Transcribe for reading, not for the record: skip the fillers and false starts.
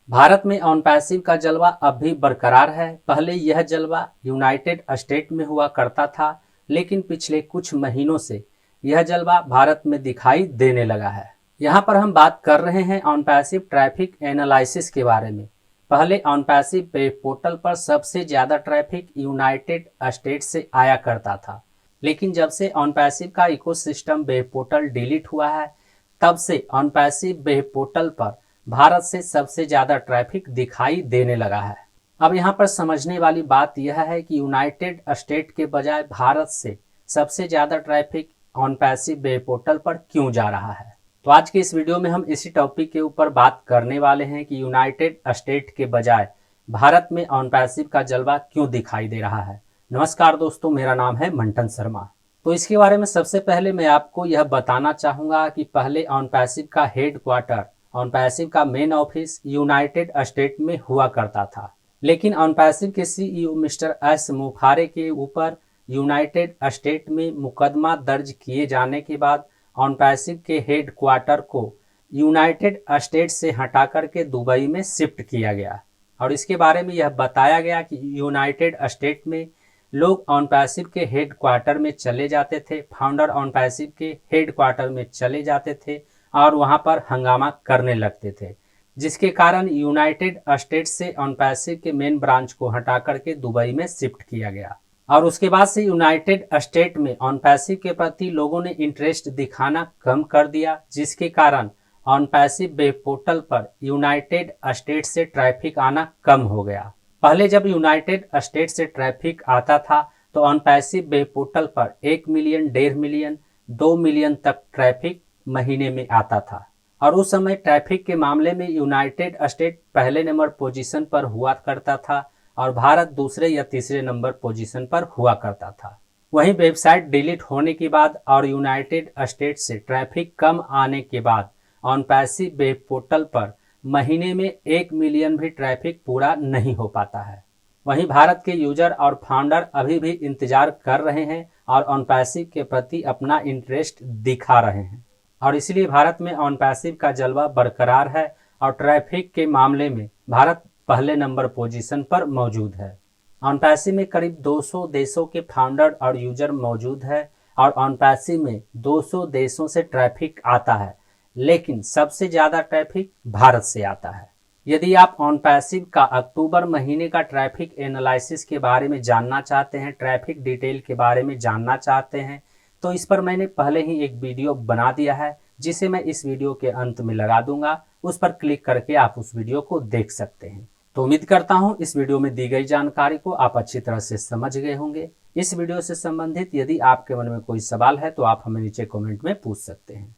भारत में on passive का जलवा अब भी बरकरार है। पहले यह जलवा यूनाइटेड स्टेट में हुआ करता था, लेकिन पिछले कुछ महीनों से यह जलवा भारत में दिखाई देने लगा है। यहाँ पर हम बात कर रहे हैं ऑन पैसिव ट्रैफिक एनालिसिस के बारे में। पहले ऑन पैसिव वेब पोर्टल पर सबसे ज्यादा ट्रैफिक यूनाइटेड स्टेट से आया करता था, लेकिन जब से ऑन पैसिव का इकोसिस्टम वेब पोर्टल डिलीट हुआ है, तब से ऑन पैसिव वेब पोर्टल पर भारत से सबसे ज्यादा ट्रैफिक दिखाई देने लगा है। अब यहाँ पर समझने वाली बात यह है कि यूनाइटेड स्टेट के बजाय भारत से सबसे ज्यादा traffic on passive web portal पर क्यों जा रहा है। तो आज के इस वीडियो में हम इसी टॉपिक के ऊपर बात करने वाले हैं कि यूनाइटेड स्टेट के बजाय भारत में ऑन पैसिव का जलवा क्यों दिखाई दे रहा है। नमस्कार दोस्तों, मेरा नाम है मंटन शर्मा। तो इसके बारे में सबसे पहले मैं आपको यह बताना चाहूंगा कि पहले ऑन पैसिव का हेड क्वार्टर, ऑन पैसिव का मेन ऑफिस यूनाइटेड स्टेट में हुआ करता था, लेकिन ऑन पैसिव के सीईओ मिस्टर एस मुफारे के ऊपर यूनाइटेड स्टेट में मुकदमा दर्ज किए जाने के बाद ऑन पैसिव के हेड क्वार्टर को यूनाइटेड स्टेट से हटाकर के दुबई में शिफ्ट किया गया। और इसके बारे में यह बताया गया कि यूनाइटेड स्टेट में लोग ऑन पैसिव के हेड क्वार्टर में चले जाते थे, फाउंडर ऑन पैसिव के हेड क्वार्टर में चले जाते थे और वहां पर हंगामा करने लगते थे, जिसके कारण यूनाइटेड स्टेट्स से ऑन पैसिव के मेन ब्रांच को हटा करके दुबई में शिफ्ट किया गया। और उसके बाद से यूनाइटेड स्टेट में ऑन पैसिव के प्रति लोगों ने इंटरेस्ट दिखाना कम कर दिया, जिसके कारण ऑन पैसिव वेब पोर्टल पर यूनाइटेड स्टेट से ट्रैफिक आना कम हो गया। पहले जब यूनाइटेड स्टेट से ट्रैफिक आता था तो ऑन पैसिव वेब पोर्टल पर 1 मिलियन, 1.5 मिलियन, 2 मिलियन तक ट्रैफिक महीने में आता था। और उस समय ट्रैफिक के मामले में यूनाइटेड स्टेट पहले नंबर पोजीशन पर हुआ करता था और भारत दूसरे या तीसरे नंबर पोजीशन पर हुआ करता था। वहीं वेबसाइट डिलीट होने के बाद और यूनाइटेड स्टेट से ट्रैफिक कम आने के बाद ऑन पैसिव वेब पोर्टल पर महीने में 1 मिलियन भी ट्रैफिक पूरा नहीं हो पाता है। वहीं भारत के यूजर और फाउंडर अभी भी इंतजार कर रहे हैं और ऑन पैसिव के प्रति अपना इंटरेस्ट दिखा रहे हैं, और इसलिए भारत में ऑन पैसिव का जलवा बरकरार है और ट्रैफिक के मामले में भारत पहले नंबर पोजीशन पर मौजूद है। ऑन पैसिव में करीब 200 देशों के फाउंडर और यूजर मौजूद है और ऑन पैसिव में 200 देशों से ट्रैफिक आता है, लेकिन सबसे ज्यादा ट्रैफिक भारत से आता है। यदि आप ऑन पैसिव का अक्टूबर महीने का ट्रैफिक एनालिसिस के बारे में जानना चाहते हैं, ट्रैफिक डिटेल के बारे में जानना चाहते हैं, तो इस पर मैंने पहले ही एक वीडियो बना दिया है, जिसे मैं इस वीडियो के अंत में लगा दूंगा। उस पर क्लिक करके आप उस वीडियो को देख सकते हैं। तो उम्मीद करता हूं इस वीडियो में दी गई जानकारी को आप अच्छी तरह से समझ गए होंगे। इस वीडियो से संबंधित यदि आपके मन में कोई सवाल है तो आप हमें नीचे कमेंट में पूछ सकते हैं।